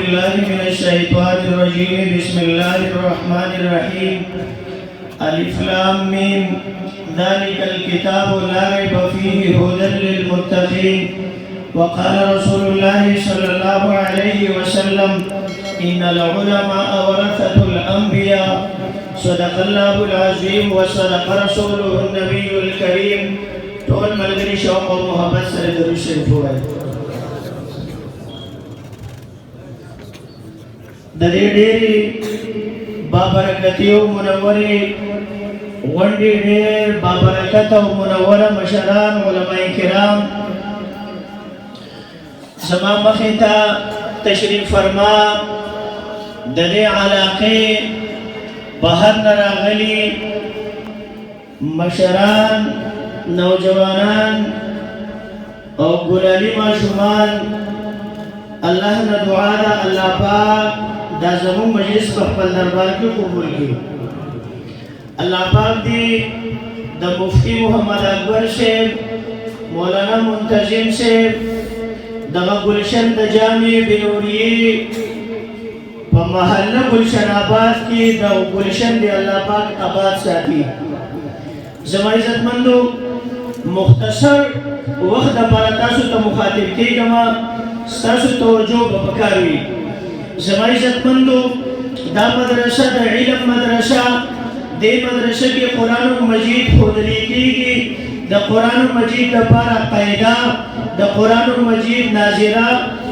بالله من الشيطان الرجيم بسم الله الرحمن الرحيم ألف لام ميم ذلك الكتاب لا ريب فيه هدى للمتقين وقال رسول الله صلى الله عليه وسلم إن العلماء ورثة الأنبياء صدق الله العظيم وصدق رسوله النبي الكريم ټول ملګري شوق او محبت سره درود شریف وایي. د دې ډېرې بابرکتي او منورې غونډې ډېر بابرکت او منوره مشران علماء کرام زما مخې ته تشریف فرما د دې علاقې بهر نه راغلي مشران نوجوانان او ګلالي ماشومان الله نه دعا ده الله پاک دا زموږ مجلس په خپل دربار کې قبول کړي. الله پاک دې د مفتی محمد اکبر صاحب مولانا منتظم صاحب دغه ګلشن د جامع بنوریه په محله ګلشن آباد کې د ګلشن دی الله پاک آباد ساتي. زما عزتمندو مختصر وخت لپاره تاسو ته مخاطب کېږم، ستاسو توجه به پکار وي. زما عزتمندو دا مدرسه د علم مدرسه، دې مدرسه کې قرآن مجید ښودل کېږي. د قرآن مجید لپاره قاعده، د قرآن مجید ناظره،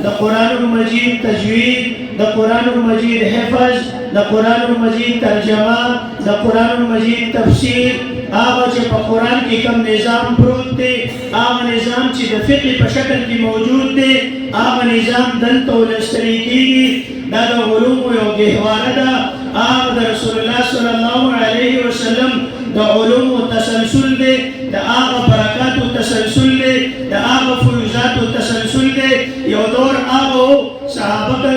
د قرآن مجید تجوید، د قرآن مجید حفظ، د قرآن مجید ترجمه، د قرآن مجید تفسیر. هغه چې په قرآن کې کوم نظام پروت دی، هغه نظام چې د فقه په شکل کې موجود دی، هغه نظام دلته ولوستل کېږي. دا د علومو یو ګهواره ده. هغه د رسول الله صلی الله علیه وسلم د علومو تسلسل دی، د هغه برکاتو تسلسل دی، د هغه فیوزاتو تسلسل دی. یو دور هغه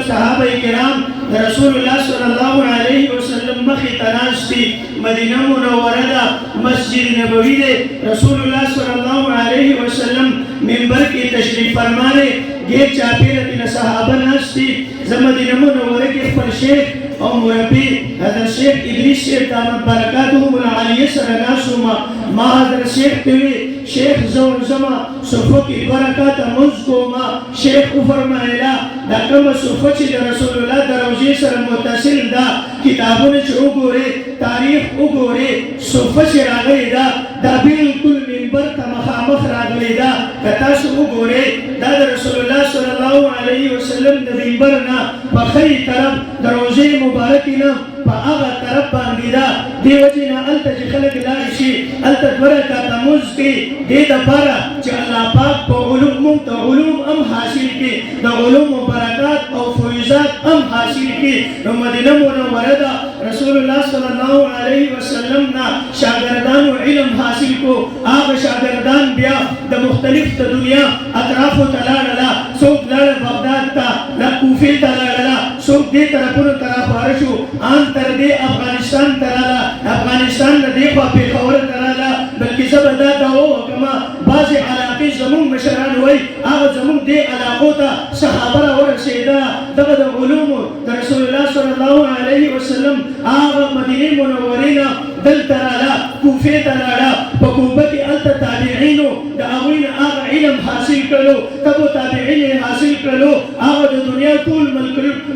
صحابه کرام د رسول الله صلی الله علیه وسلم مخې ته ناست دي. مدینه منوره ده، مسجد نبوي دی. رسول الله صلی الله علیه وسلم منبر کې تشریف فرمانه غیر چاپیره دي صحابه ناست دي. زه مدینه منوره کې خپل شیخ او مربي حضرت شیخ ادریس صاحب دامت برکاتهم العالیه سره ناست وم. ما حضرت شیخ ته وی شیخ زور زما صفو کې برکات مونځ کوما. شیخ وفرمایله دا کومه صفه چې د رسول الله د روضې سره متصل ده، کتابونه چې وګورئ، تاریخ وګورئ، صفه چې راغلې ده دا بالکل منبر ته مخامخ راغلې ده. که تاسو وګورئ دا د رسول الله صلی الله علیه وسلم د منبر نه په ښي طرف د روضې مبارکې نه په هغه طرف باندې ده. دې وجې نه هلته چې خلک لاړ شي هلته دوه رکعته لمونځ کوي، دې دپاره چې الله پاک په علوم موږ ته علوم هم حاصل کړي، د علومو برکات او فیوزات هم حاصل کړي. نو مدینه منوره ده رسول الله صلی الله علیه وسلم نه شاګردانو علم حاصل کو. هغه شاګردان بیا د مختلف د دنیا اطرافو ته لاړله. څوک لاړه بغداد ته، لا کوفې ته لاړله، څوک دې طرفونو ته راخواره شو، ان تر دې افغانستان ته راله، افغانستان نه دې خوا پېښور ته راله. بلکې زه به دا دعوه وکړم بعضې علاقې زمونږ مشران وایي هغه زمونږ دې علاقو ته څه خبره ورسېده. دغه د علومو د رسول الله صلی الله علیه وسلم هغه مدینې منورې نه دلته راله، کوفې ته لاړه. په کوفه کې هلته تابعینو د هغوی نه هغه علم حاصل کړلو، تبو تابعین یې حاصل کړلو. هغه د دنیا ټول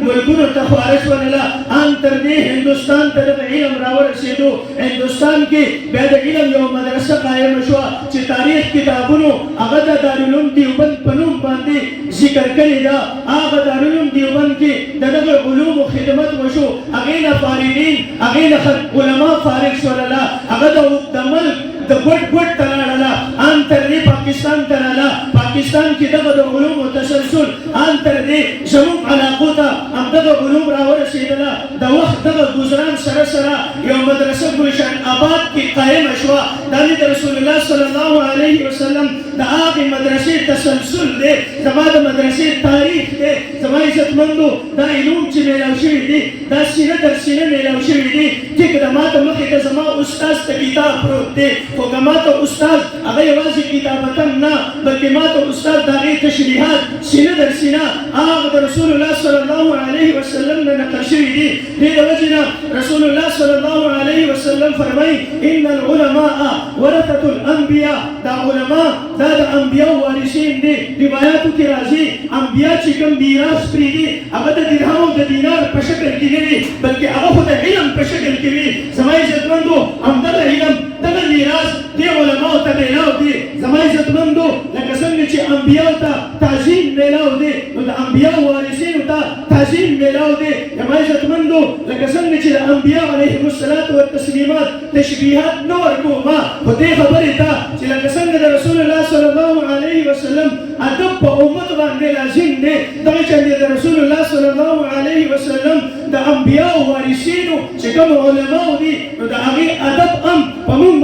ملکونو ته خواره شولله، ان تر دې هندوستان ته دغه علم راورسېدو. هندوستان کې بیا د علم یو مدرسه قایمه شوه چې تاریخ کتابونو هغه د دارالعلوم دیوبند په نوم باندې ذکر کړې ده. هغه دارالعلوم دیوبند کې د دغه علومو خدمت وشو. هغې نه فارغین، هغې نه علما فارغ شولله. هغه د ملک د ګوټ ګوټ ته لاړله، ان تر دې پاکستان ته راله. پاکستان کې دغه د علومو تسلسل ان تر دې زموږ علاقو ته همدغه علوم راورسېدله. د وخت دغه ګزران سره سره یو مدرسه ګلشن آباد کې قایمه شوه. دا د رسول الله صلی الله علیه وسلم د هغې مدرسې تسلسل دی، زما د مدرسې تاریخ دی. زما عزتمندو دا علوم چې میلاو شوي دي دا سینه در سینه میلاو شوي دي. ټیک ده ما ته مخې ته زما استاذ ته کتاب پروت دی، خو که ما ته استاذ هغه یوازې کتابتن نه بلکې ما ته استاذ د هغې تشریحات سینه در سینه هغه د رسول الله صلی الله الله عليه وسلم نقل شوی دی دې وجنا رسول الله صلی الله عليه وسلم فرمای ان العلماء ورثه الانبیاء دا علماء دا د انبیاء وارثین دي روایتو کې راځي انبیاء چې کوم میراث پرې دي هغه د درهم او د دینار په شکل کې نه وي بلکې هغه د علم په شکل کې وي زما عزتمندو همدغه علم دغه میراث دې علماو ته میلاو دي زما عزتمندو لکه څنګه چې انبیاء ته تعظیم میلاو دي نو د انبیاء وارثینو ته تعظیم میلاو دي زما عزتمندو لکه څنګه چې د انبیاء علیهم الصلاة والتسلیمات تشبیهات نه ورکوما خو دې خبرې ته چې لکه څنګه د رسول الله صلی الله علیه وسلم ادب په امت باندې لازم دی دغه چې د رسول الله صلی الله علیه وسلم د انبیاء وارثینو چې کوم علماء دي نو د هغې ادب هم په موږ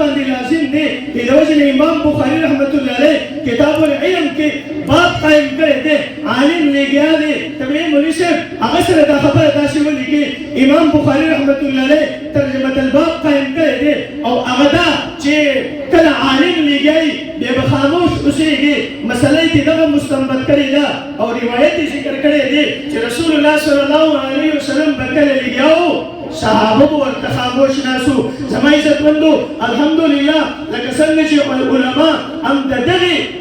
باندې لازم دی د وجې نه امام بخاري رحمت الله علیه کتاب العلم کې باب قائم کړی دی عالم لګیا دی طبیعي مولوي صاحب هغه سره دا خبره داسې ولیکي امام بخاري رحمت الله علیه ترجمه الباب قائم کړی دی او هغه دا چې کله عالم لګیایي بیا به خاموش اوسېږي مسله یې دغه مستنبط کړې ده او روایت یې ذکر کړی دی چې رسول الله صلی الله علیه وسلم به کله لګیاو صحابه به ورته خاموش ناسو زما عزتمندو الحمدلله لکه څنګه چې علما هم د دغې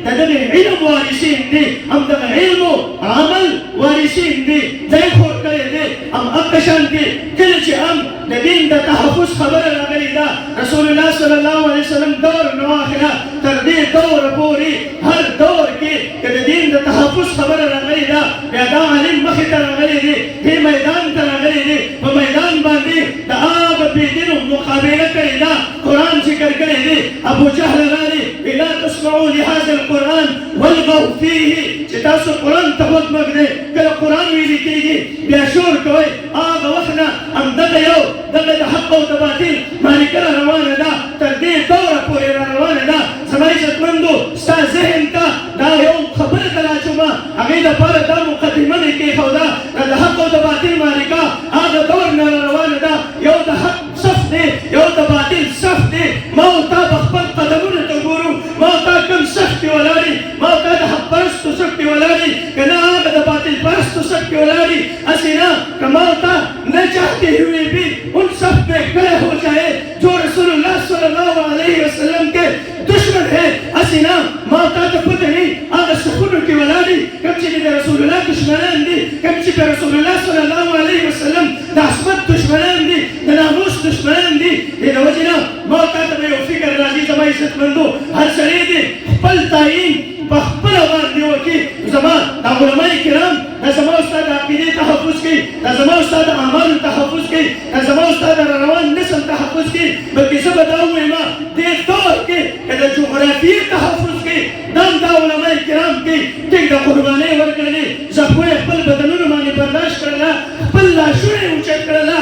علم وارثین دي هم دغه علم و عمل وارثین دي ځای خور کړی دی هم هغه شان دي کله چې هم د دین د تحفظ خبره راغلې ده رسول الله صلی الله علیه وسلم دور نه واخله تر دې دوره پورې هر دور کې که د دین د تحفظ خبره راغلې ده بیا دا عالم مخې ته راغلی دی دې میدان ته راغلی دی په میدان باندې د هغه بېدینو مقابله کړې ده قرآن ذکر کړی دی ابو جهل راغلی لا تسمعوا لهذا القرآن والغوا فيه چې تاسو قرآن ته غوږ مه ږدئ کله قرآن ویلې کېږي بیا شور کوئ هغه وخت نه همدغه یو دغه د حق او د باطل معرکه را روانه ده تر دې دوره پورې را روانه ده زما عزتمندو ستا ذهن ته دا یو خبره ته راچومه هغې دپاره دا مقدمه مې کېښوده د حق او د باطل معرکه هغه دور نه را روانه ده یو د حق صف دی یو د باطل صف دی ما او تا به خپل قدمونو ته ګورو ما او تا کوم صف کې ولاړ یي ما او تا د حق پرستو صف کې ولاړ یي که نه هغه د باطل پرستو صف کې ولاړ یي هسې نه که ما او تا نہ چاہتے ہوئے بھی ان سب پہ کھڑے ہو جائے جو رسول اللہ صلی اللہ علیہ وسلم کے دشمن ہے اسینا ماتا ته پته نه هغه سکونو کې ولاړ دي کوم چې د رسول الله دشمنان دي کوم چې د رسول الله صلی الله علیه وسلم د عصمت دشمنان دي د ناموس دشمنان دي د وجې نه ماتا ته یو فکر راځي زما عزتمندو هر سړی دې خپل تعیین په خپله باندې وکړي زما دا علماء کرام دا زما استاد د عقیدې تحفظ کوي دا زما استاد د اعمالو تحفظ کوي دا زما استاد د روان نسل تحفظ کوي بلکې زه به دا ووایم دې دور کې که د جغرافیې تحفظ کوي دا هم دا علماء کرام کوي ټیک د قربانۍ ورکړلې زخمو یې خپل بدنونو باندې برداشت کړله خپل لاسونه یې اوچت کړله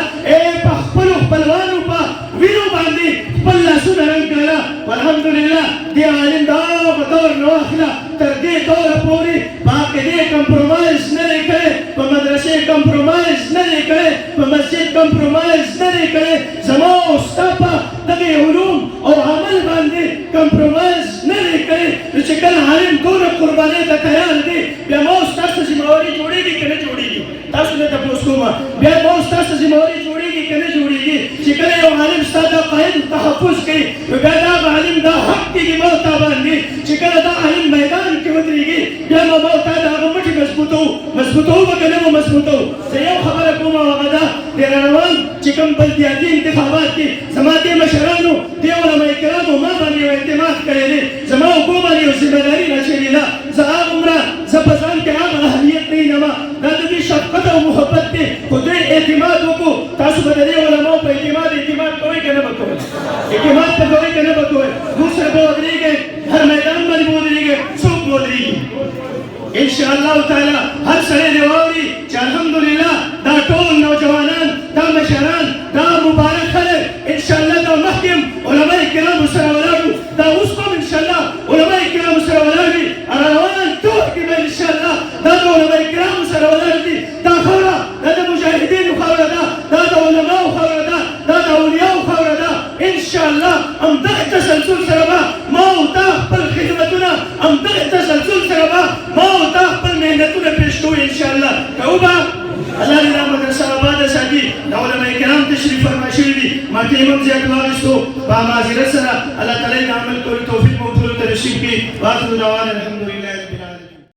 په خپلو خپلوانو په وینو باندې خپل لاسونه رنګ کړله الحمدلله دې عالم د هغه دور نه واخله تر دې دوره پورې په عقیدې کمپرومایز نه دی کړی په مدرسې کمپرومایز نه دی کړی په مسجد کمپرومایز نه دی کړی زما او ستا په دغې علوم او عمل باندې کمپرومایز نه دی کړی نو چې کله عالم دونه قربانۍ ته تیار دی بیا ما او ستاسو ذمهواري جوړېږي که نه جوړېږي تاسو نه تپوس کوم بیا ما او ستاسو ذمهواري جوړېږي که نه جوړېږي چې کله یو عالم ستا دا قاعد تحفظ کوي نو بیا دا عالم دا حق کېږي ما او تا باندې چې کله دا عالم میدان کې ودرېږي بیا ما او تا د هغه مټې مضبوطوو به که نه به مضبوطوو زه یو خبره کوم او هغه دا د راروان چې کوم بلدیاتي انتخابات کې زما دې مشرانو دې علماء کرامو ما باندې یو اعتماد کړی دی زما اوبو باندې یو ذمهداري راچېږي ده زه هغومره زه په ځان کې هغه اهمیت نه وینم دا د دوی شفقت او محبت دی خو دوی اعتماد وکړو تاسو به د دې علماو په اعتماد کوئ که نه به کوئ اعتماد به کوئ که نه به کوئ موږ سره به ودرېږئ هر میدان باندې به ودرېږئ څوک به ودرېږي انشاءالله تعالی هر سړی دې واوري چې الحمدلله دا ټول نوجوانان دا مشران دا مبارک خلک انشاءالله دا مخکې علماء کرامو سره ولاړ وو دا اوس به هم انشاءالله علماء کرامو سره ولاړ وي روان دور کې به انشاءالله دا د علماء کرامو سره ولاړ دي دا خاوره دا د مجاهدینو خاوره ده دا د علماو خاوره ده دا د اولیاو خاوره ده انشاءالله همدغه تسلسل سره به ما او تا خپل خدمتونه همدغه تسلسل سره به ما او تا خپل محنتونه پیش کوو انشاءالله که وبه نعمت زیات واغستو با معذرت سره الله تعالی د عمل کولو توفیق مو ټولو ته نصیب کړي. واخر دعوانا الحمدلله.